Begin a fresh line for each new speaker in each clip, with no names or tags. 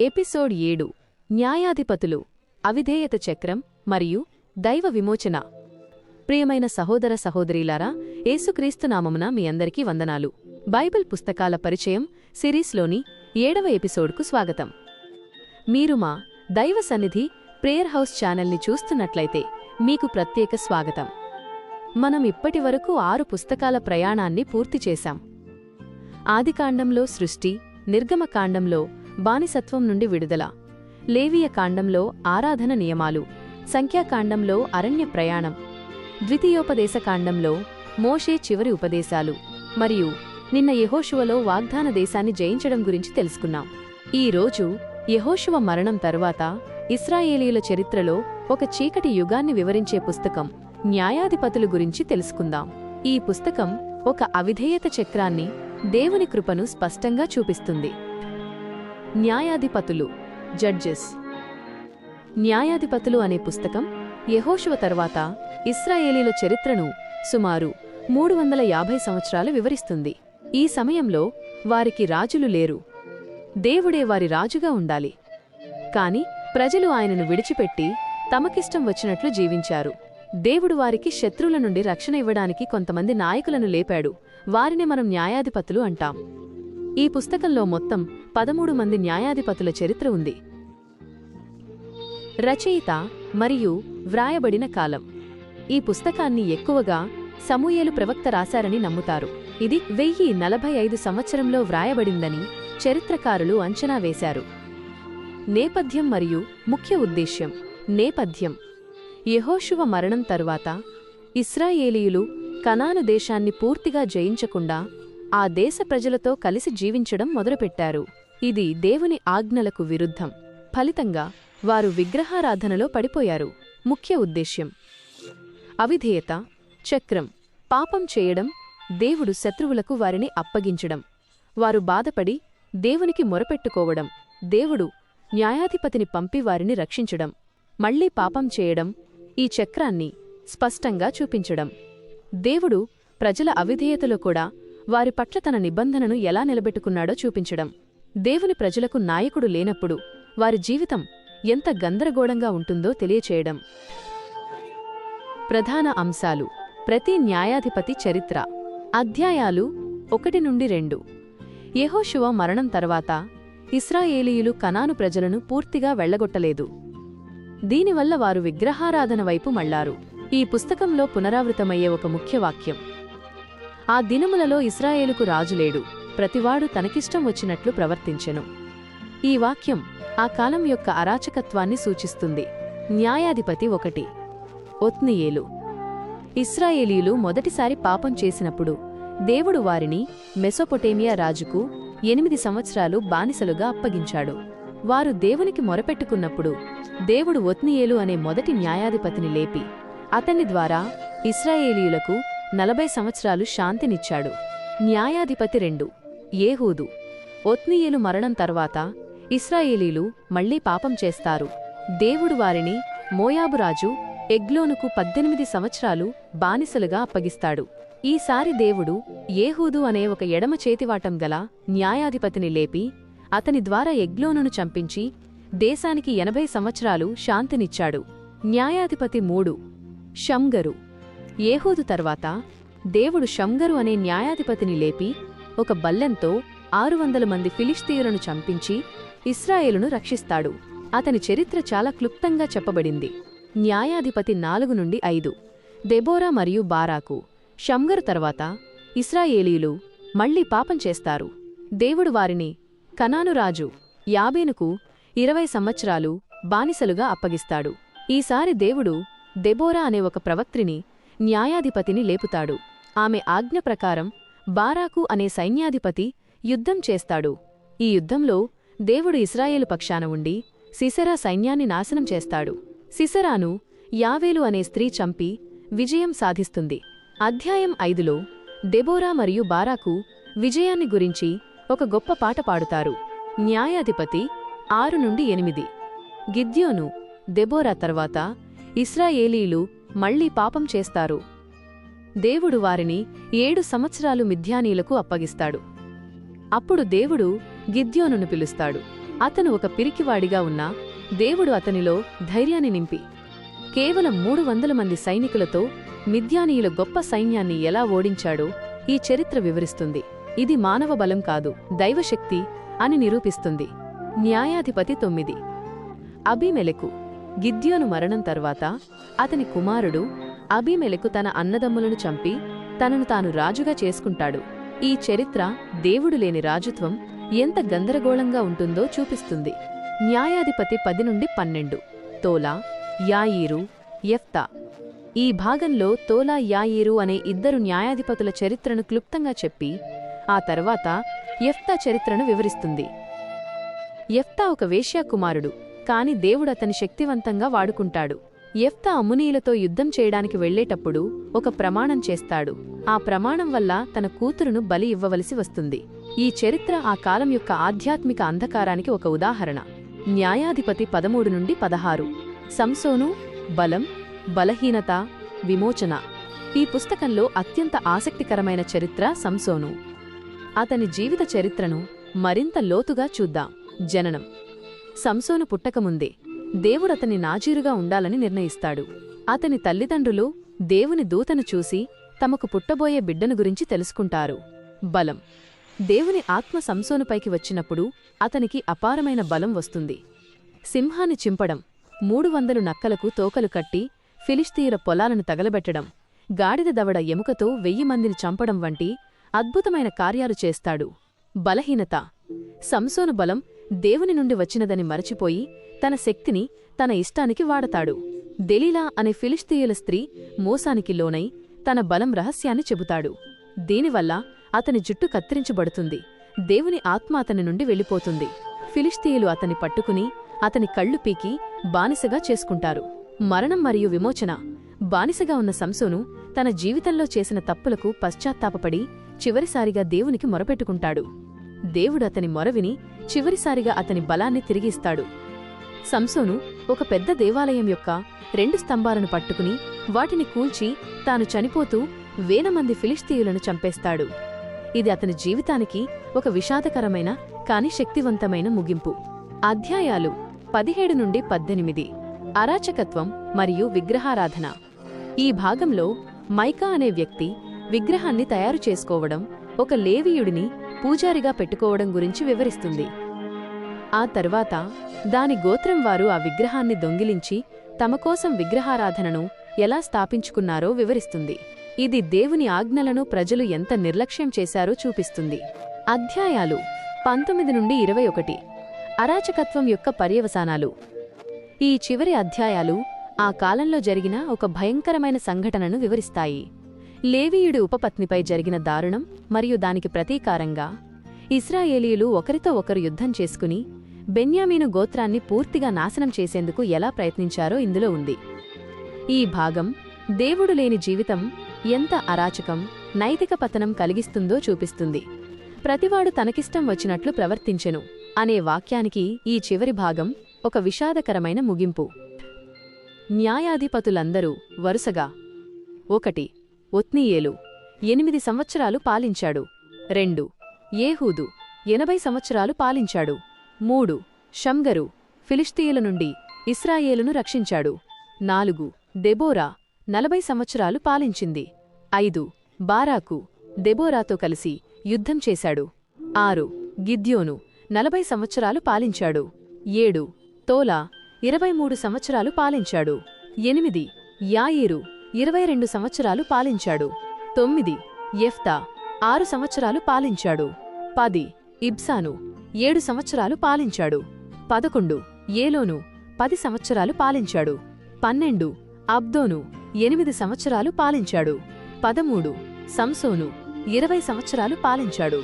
Episode 7 న్యాయాధిపతులు అవిధేయత చక్రం మరియు దైవ విమోచన. ప్రియమైన సహోదర సహోదరీలారా, యేసుక్రీస్తు నామమున మీ అందరికీ వందనాలు. బైబిల్ పుస్తకాల పరిచయం సిరీస్లోని 7వ ఎపిసోడ్కు స్వాగతం. మీరు మా దైవ సన్నిధి ప్రేయర్ హౌస్ ఛానల్ని చూస్తున్నట్లయితే మీకు ప్రత్యేక స్వాగతం. మనం ఇప్పటివరకు 6 పుస్తకాల ప్రయాణాన్ని పూర్తి చేశాం. ఆదికాండంలో సృష్టి, నిర్గమకాండంలో బానిసత్వం నుండి విడుదల, లేవీయ కాండంలో ఆరాధన నియమాలు, సంఖ్యాకాండంలో అరణ్య ప్రయాణం, ద్వితీయోపదేశకాండంలో మోషే చివరి ఉపదేశాలు మరియు నిన్న యెహోషువలో వాగ్దాన దేశాన్ని జయించడం గురించి తెలుసుకున్నాం. ఈ రోజు యెహోషువ మరణం తరువాత ఇశ్రాయేలీయుల చరిత్రలో ఒక చీకటి యుగాన్ని వివరించే పుస్తకం న్యాయాధిపతులు గురించి తెలుసుకుందాం. ఈ పుస్తకం ఒక అవిధేయత చక్రాన్ని, దేవుని కృపను స్పష్టంగా చూపిస్తుంది. న్యాయాధిపతులు, జడ్జెస్. న్యాయాధిపతులు అనే పుస్తకం యెహోషువ తరువాత ఇశ్రాయేలీల చరిత్రను సుమారు 350 సంవత్సరాలు వివరిస్తుంది. ఈ సమయంలో వారికి రాజులు లేరు. దేవుడే వారి రాజుగా ఉండాలి. కాని ప్రజలు ఆయనను విడిచిపెట్టి తమకిష్టం వచ్చినట్లు జీవించారు. దేవుడు వారికి శత్రువుల నుండి రక్షణ ఇవ్వడానికి కొంతమంది నాయకులను లేపాడు. వారిని మనం న్యాయాధిపతులు అంటాం. ఈ పుస్తకంలో మొత్తం 13 మంది న్యాయాధిపతుల చరిత్ర ఉంది. రచయిత మరియు వ్రాయబడిన కాలం. ఈ పుస్తకాన్ని ఎక్కువగా సమూయేలు ప్రవక్త రాశారని నమ్ముతారు. ఇది 1045 సంవత్సరంలో వ్రాయబడిందని చరిత్రకారులు అంచనా వేశారు. నేపథ్యం మరియు ముఖ్య ఉద్దేశ్యం. నేపథ్యం: యెహోషువ మరణం తరువాత ఇశ్రాయేలీయులు కనాను దేశాన్ని పూర్తిగా జయించకుండా ఆ దేశ ప్రజలతో కలిసి జీవించడం మొదలుపెట్టారు. ఇది దేవుని ఆజ్ఞలకు విరుద్ధం. ఫలితంగా వారు విగ్రహారాధనలో పడిపోయారు. ముఖ్య ఉద్దేశ్యం: అవిధేయత చక్రం. పాపం చేయడం, దేవుడు శత్రువులకు వారిని అప్పగించడం, వారు బాధపడి దేవునికి మొరపెట్టుకోవడం, దేవుడు న్యాయాధిపతిని పంపి వారిని రక్షించడం, మళ్లీ పాపం చేయడం. ఈ చక్రాన్ని స్పష్టంగా చూపించడం. దేవుడు ప్రజల అవిధేయతలో కూడా వారి పట్ల తన నిబంధనను ఎలా నిలబెట్టుకున్నాడో చూపించడం. దేవుని ప్రజలకు నాయకుడు లేనప్పుడు వారి జీవితం ఎంత గందరగోళంగా ఉంటుందో తెలియచేయడం. ప్రధాన అంశాలు: ప్రతి న్యాయాధిపతి చరిత్ర. అధ్యాయాలు 1-2. యెహోషువ మరణం తర్వాత ఇశ్రాయేలీయులు కనాను ప్రజలను పూర్తిగా వెళ్లగొట్టలేదు. దీనివల్ల వారు విగ్రహారాధన వైపు మళ్లారు. ఈ పుస్తకంలో పునరావృతమయ్యే ఒక ముఖ్య వాక్యం: ఆ దినములలో ఇశ్రాయేలుకు రాజులేడు, ప్రతివాడు తనకిష్టం వచ్చినట్లు ప్రవర్తించెను. ఈ వాక్యం ఆ కాలం యొక్క అరాచకత్వాన్ని సూచిస్తుంది. న్యాయాధిపతి 1. ఒత్నీయేలు. ఇశ్రాయేలీయులు మొదటిసారి పాపం చేసినప్పుడు దేవుడు వారిని మెసొపొటేమియా రాజుకు 8 సంవత్సరాలు బానిసలుగా అప్పగించాడు. వారు దేవునికి మొరపెట్టుకున్నప్పుడు దేవుడు ఒత్నీయేలు అనే మొదటి న్యాయాధిపతిని లేపి అతని ద్వారా ఇశ్రాయేలీయులకు 40 సంవత్సరాలు శాంతినిచ్చాడు. న్యాయాధిపతి 2. ఏహూదు. ఒత్నీయేలు మరణం తర్వాత ఇశ్రాయేలీలు మళ్లీ పాపం చేస్తారు. దేవుడు వారిని మోయాబురాజు ఎగ్లోనుకు 18 సంవత్సరాలు బానిసలుగా అప్పగిస్తాడు. ఈసారి దేవుడు ఏహూదు అనే ఒక ఎడమ చేతివాటం గల న్యాయాధిపతిని లేపి అతని ద్వారా ఎగ్లోనును చంపించి దేశానికి 80 సంవత్సరాలు శాంతినిచ్చాడు. న్యాయాధిపతి 3. షమ్గరు. ఏహూదు తర్వాత దేవుడు షమ్గరు అనే న్యాయాధిపతిని లేపి ఒక బల్లెంతో 600 మంది ఫిలిష్తీయులను చంపించి ఇశ్రాయేలును రక్షిస్తాడు. అతని చరిత్ర చాలా క్లుప్తంగా చెప్పబడింది. న్యాయాధిపతి 4-5. దెబోరా మరియు బారాకు. షమ్గరు తర్వాత ఇశ్రాయేలీయులు మళ్లీ పాపం చేస్తారు. దేవుడు వారిని కనాను రాజు యాబేనుకు 20 సంవత్సరాలు బానిసలుగా అప్పగిస్తాడు. ఈసారి దేవుడు దెబోరా అనే ఒక ప్రవక్త్రిని న్యాయాధిపతిని లేపుతాడు. ఆమె ఆజ్ఞ ప్రకారం బారాకు అనే సైన్యాధిపతి యుద్ధం చేస్తాడు. ఈ యుద్ధంలో దేవుడు ఇశ్రాయేలు పక్షాన ఉండి సిసెరా సైన్యాన్ని నాశనం చేస్తాడు. సిసెరాను యావేలు అనే స్త్రీ చంపి విజయం సాధిస్తుంది. అధ్యాయం 5లో దెబోరా మరియు బారాకు విజయాన్ని గురించి ఒక గొప్ప పాట పాడుతారు. న్యాయాధిపతి 6-8. గిద్యోను. దెబోరా తర్వాత ఇశ్రాయేలీలు మళ్లీ పాపం చేస్తారు. దేవుడు వారిని 7 సంవత్సరాలు మిద్యానీలకు అప్పగిస్తాడు. అప్పుడు దేవుడు గిద్యోనును పిలుస్తాడు. అతను ఒక పిరికివాడిగా ఉన్నా దేవుడు అతనిలో ధైర్యాన్ని నింపి కేవలం 300 మంది సైనికులతో మిద్యానీయుల గొప్ప సైన్యాన్ని ఎలా ఓడించాడో ఈ చరిత్ర వివరిస్తుంది. ఇది మానవ బలం కాదు, దైవశక్తి అని నిరూపిస్తుంది. న్యాయాధిపతి 9. అబీమెలెకు. గిద్యోను మరణం తర్వాత అతని కుమారుడు అబీమెలెకు తన అన్నదమ్ములను చంపి తనను తాను రాజుగా చేసుకుంటాడు. ఈ చరిత్ర దేవుడు లేని రాజుత్వం ఎంత గందరగోళంగా ఉంటుందో చూపిస్తుంది. న్యాయాధిపతి 10 నుండి 12. తోలా, యాయీరు, యెఫ్తా. ఈ భాగంలో తోలా, యాయీరు అనే ఇద్దరు న్యాయాధిపతుల చరిత్రను క్లుప్తంగా చెప్పి ఆ తర్వాత యెఫ్తా చరిత్రను వివరిస్తుంది. యెఫ్తా ఒక వేశ్యాకుమారుడు, కాని దేవుడతని శక్తివంతంగా వాడుకుంటాడు. యెఫ్తా అమ్మునీయులతో యుద్ధం చేయడానికి వెళ్లేటప్పుడు ఒక ప్రమాణం చేస్తాడు. ఆ ప్రమాణం వల్ల తన కూతురును బలి ఇవ్వవలసి వస్తుంది. ఈ చరిత్ర ఆ కాలం యొక్క ఆధ్యాత్మిక అంధకారానికి ఒక ఉదాహరణ. న్యాయాధిపతి 13 నుండి 16. సంసోను, బలం, బలహీనత, విమోచన. ఈ పుస్తకంలో అత్యంత ఆసక్తికరమైన చరిత్ర సంసోను. అతని జీవిత చరిత్రను మరింత లోతుగా చూద్దాం. జననం. సంసోను పుట్టకముందే దేవుడతని నాజీరుగా ఉండాలని నిర్ణయిస్తాడు. అతని తల్లిదండ్రులు దేవుని దూతను చూసి తమకు పుట్టబోయే బిడ్డను గురించి తెలుసుకుంటారు. బలం. దేవుని ఆత్మ సంసోనుపైకి వచ్చినప్పుడు అతనికి అపారమైన బలం వస్తుంది. సింహాన్ని చింపడం, 300 నక్కలకు తోకలు కట్టి ఫిలిష్తీయుల పొలాలను తగలబెట్టడం, గాడిద దవడ ఎముకతో 1000 మందిని చంపడం వంటి అద్భుతమైన కార్యాలు చేస్తాడు. బలహీనత. సంసోను బలం దేవుని నుండి వచ్చినదని మరచిపోయి తన శక్తిని తన ఇష్టానికి వాడతాడు. దెలీలా అనే ఫిలిష్తీయుల స్త్రీ మోసానికి లోనై తన బలం రహస్యాన్ని చెబుతాడు. దీనివల్ల అతని జుట్టు కత్తిరించబడుతుంది. దేవుని ఆత్మ అతని నుండి వెళ్ళిపోతుంది. ఫిలిష్తీయులు అతని పట్టుకుని అతని కళ్ళు పీకి బానిసగా చేసుకుంటారు. మరణం మరియు విమోచన. బానిసగా ఉన్న సంసోను తన జీవితంలో చేసిన తప్పులకు పశ్చాత్తాపపడి చివరిసారిగా దేవునికి మొరపెట్టుకుంటాడు. దేవుడు అతని మొరవిని చివరిసారిగా అతని బలాన్ని తిరిగిస్తాడు. సంసోను ఒక పెద్ద దేవాలయం యొక్క 2 స్తంభాలను పట్టుకుని వాటిని కూల్చి తాను చనిపోతూ 1000 మంది ఫిలిష్తీయులను చంపేస్తాడు. ఇది అతని జీవితానికి ఒక విషాదకరమైన కాని శక్తివంతమైన ముగింపు. అధ్యాయాలు 17 నుండి 18. అరాచకత్వం మరియు విగ్రహారాధన. ఈ భాగంలో మైకా అనే వ్యక్తి విగ్రహాన్ని తయారు చేసుకోవడం, ఒక లేవీయుడిని పూజారిగా పెట్టుకోవడం గురించి వివరిస్తుంది. ఆ తర్వాత దాని గోత్రం వారు ఆ విగ్రహాన్ని దొంగిలించి తమ కోసం విగ్రహారాధనను ఎలా స్థాపించుకున్నారో వివరిస్తుంది. ఇది దేవుని ఆజ్ఞలను ప్రజలు ఎంత నిర్లక్ష్యం చేశారో చూపిస్తుంది. అధ్యాయాలు 19 నుండి 21. అరాచకత్వం యొక్క పర్యవసానాలు. ఈ చివరి అధ్యాయాలు ఆ కాలంలో జరిగిన ఒక భయంకరమైన సంఘటనను వివరిస్తాయి. లేవీయుడి ఉపపత్నిపై జరిగిన దారుణం మరియు దానికి ప్రతీకారంగా ఇశ్రాయేలీయులు ఒకరితో ఒకరు యుద్ధం చేసుకుని బెన్యామీను గోత్రాన్ని పూర్తిగా నాశనం చేసేందుకు ఎలా ప్రయత్నించారో ఇందులో ఉంది. ఈ భాగం దేవుడు లేని జీవితం ఎంత అరాచకం, నైతిక పతనం కలిగిస్తుందో చూపిస్తుంది. ప్రతివాడు తనకిష్టం వచ్చినట్లు ప్రవర్తించెను అనే వాక్యానికి ఈ చివరి భాగం ఒక విషాదకరమైన ముగింపు. న్యాయాధిపతులందరూ వరుసగా: 1 ఒత్నీయేలు 8 సంవత్సరాలు పాలించాడు. 2 ఏహూదు 80 సంవత్సరాలు పాలించాడు. 3 షమ్గరు ఫిలిష్తీయుల నుండి ఇశ్రాయేలును రక్షించాడు. 4 దెబోరా 40 సంవత్సరాలు పాలించింది. 5 బారాకు దెబోరాతో కలిసి యుద్ధం చేశాడు. 6 గిద్యోను 40 సంవత్సరాలు పాలించాడు. 7 తోలా 23 సంవత్సరాలు పాలించాడు. 8 యాయీరు 22 సంవత్సరాలు పాలించాడు. 9 యెఫ్తా 6 సంవత్సరాలు పాలించాడు. 10 ఇబ్సాను 7 సంవత్సరాలు పాలించాడు. 11 ఏలోను 10 సంవత్సరాలు పాలించాడు. 12 అబ్దోను 8 సంవత్సరాలు పాలించాడు. 13 సంసోను 20 సంవత్సరాలు పాలించాడు.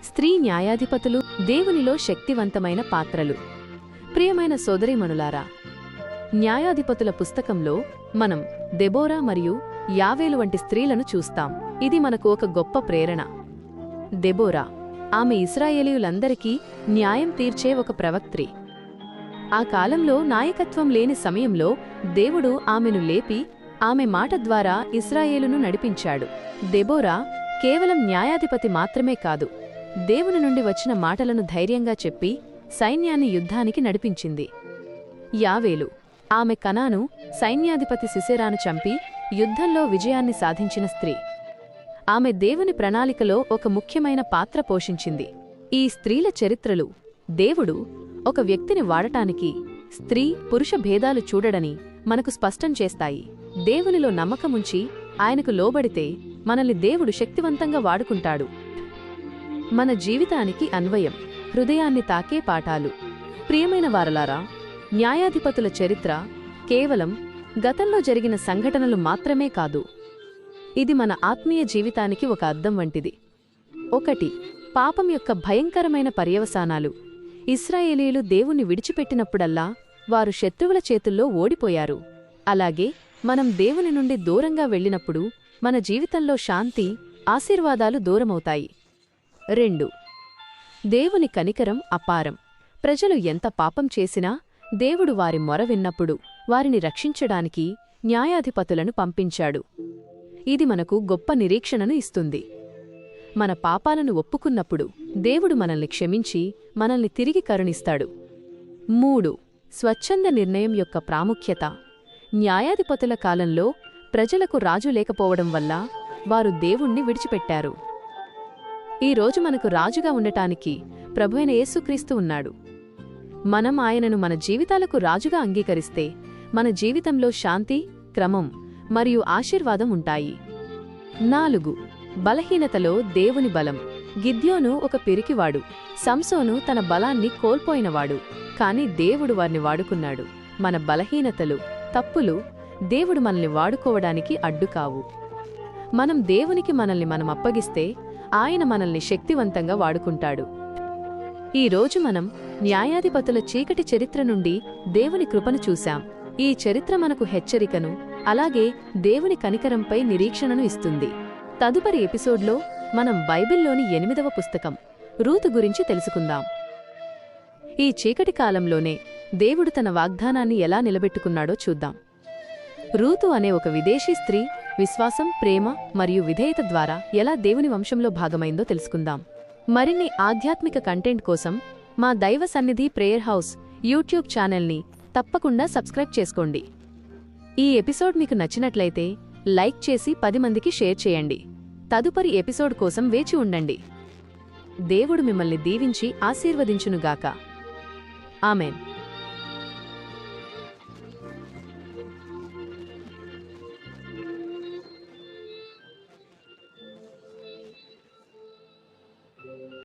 స్త్రీ న్యాయాధిపతులు దేవునిలో శక్తివంతమైన పాత్రలు. ప్రియమైన సోదరీమణులారా, న్యాయాధిపతుల పుస్తకంలో మనం దెబోరా మరియు యావేలు వంటి స్త్రీలను చూస్తాం. ఇది మనకు ఒక గొప్ప ప్రేరణ. దెబోరా, ఆమె ఇశ్రాయేలీయులందరికీ న్యాయం తీర్చే ఒక ప్రవక్త్రి. ఆ కాలంలో నాయకత్వం లేని సమయంలో దేవుడు ఆమెను లేపి ఆమె మాట ద్వారా ఇశ్రాయేలును నడిపించాడు. దెబోరా కేవలం న్యాయాధిపతి మాత్రమే కాదు, దేవుని నుండి వచ్చిన మాటలను ధైర్యంగా చెప్పి సైన్యాన్ని యుద్ధానికి నడిపించింది. యావేలు ఆమె కనాను సైన్యాధిపతి సిసెరాను చంపి యుద్ధంలో విజయాన్ని సాధించిన స్త్రీ. ఆమె దేవుని ప్రణాళికలో ఒక ముఖ్యమైన పాత్ర పోషించింది. ఈ స్త్రీల చరిత్రలు దేవుడు ఒక వ్యక్తిని వాడటానికి స్త్రీ పురుష భేదాలు చూడడని మనకు స్పష్టం చేస్తాయి. దేవునిలో నమ్మకముంచి ఆయనకు లోబడితే మనల్ని దేవుడు శక్తివంతంగా వాడుకుంటాడు. మన జీవితానికి అన్వయం, హృదయాన్ని తాకే పాఠాలు. ప్రియమైన వారలారా, న్యాయాధిపతుల చరిత్ర కేవలం గతంలో జరిగిన సంఘటనలు మాత్రమే కాదు. ఇది మన ఆత్మీయ జీవితానికి ఒక అద్దం వంటిది. 1. పాపం యొక్క భయంకరమైన పర్యవసానాలు. ఇశ్రాయేలీయులు దేవుణ్ణి విడిచిపెట్టినప్పుడల్లా వారు శత్రువుల చేతుల్లో ఓడిపోయారు. అలాగే మనం దేవుని నుండి దూరంగా వెళ్ళినప్పుడు మన జీవితంలో శాంతి, ఆశీర్వాదాలు దూరమవుతాయి. 2. దేవుని కనికరం అపారం. ప్రజలు ఎంత పాపం చేసినా దేవుడు వారి మొర విన్నప్పుడు వారిని రక్షించడానికి న్యాయాధిపతులను పంపించాడు. ఇది మనకు గొప్ప నిరీక్షణను ఇస్తుంది. మన పాపాలను ఒప్పుకున్నప్పుడు దేవుడు మనల్ని క్షమించి మనల్ని తిరిగి కరుణిస్తాడు. 3. స్వచ్ఛంద నిర్ణయం యొక్క ప్రాముఖ్యత. న్యాయాధిపతుల కాలంలో ప్రజలకు రాజు లేకపోవడం వల్ల వారు దేవుణ్ణి విడిచిపెట్టారు. ఈరోజు మనకు రాజుగా ఉండటానికి ప్రభువైన యేసుక్రీస్తు ఉన్నాడు. మనం ఆయనను మన జీవితాలకు రాజుగా అంగీకరిస్తే మన జీవితంలో శాంతి, క్రమం మరియు ఆశీర్వాదం ఉంటాయి. 4. బలహీనతలో దేవుని బలం. గిద్యోను ఒక పిరికివాడు. సంసోను తన బలాన్ని కోల్పోయినవాడు. కాని దేవుడు వారిని వాడుకున్నాడు. మన బలహీనతలు, తప్పులు దేవుడు మనల్ని వాడుకోవడానికి అడ్డుకావు. మనం దేవునికి మనల్ని మనం అప్పగిస్తే ఆయన మనల్ని శక్తివంతంగా వాడుకుంటాడు. ఈరోజు మనం న్యాయాధిపతుల చీకటి చరిత్ర నుండి దేవుని కృపను చూశాం. ఈ చరిత్ర మనకు హెచ్చరికను, అలాగే దేవుని కనికరంపై నిరీక్షణను ఇస్తుంది. తదుపరి ఎపిసోడ్లో మనం బైబిల్లోని 8వ పుస్తకం రూతు గురించి తెలుసుకుందాం. ఈ చీకటి కాలంలోనే దేవుడు తన వాగ్దానాన్ని ఎలా నిలబెట్టుకున్నాడో చూద్దాం. రూతు అనే ఒక విదేశీ స్త్రీ విశ్వాసం, ప్రేమ మరియు విధేయత ద్వారా ఎలా దేవుని వంశంలో భాగమైందో తెలుసుకుందాం. మరిన్ని ఆధ్యాత్మిక కంటెంట్ కోసం మా దైవ సన్నిధి ప్రేయర్ హౌస్ యూట్యూబ్ ఛానల్ని తప్పకుండా సబ్స్క్రైబ్ చేసుకోండి. ఈ ఎపిసోడ్ మీకు నచ్చినట్లయితే లైక్ చేసి 10 మందికి షేర్ చేయండి. తదుపరి ఎపిసోడ్ కోసం వేచి ఉండండి. దేవుడు మిమ్మల్ని దీవించి ఆశీర్వదించునుగాక. ఆమెన్.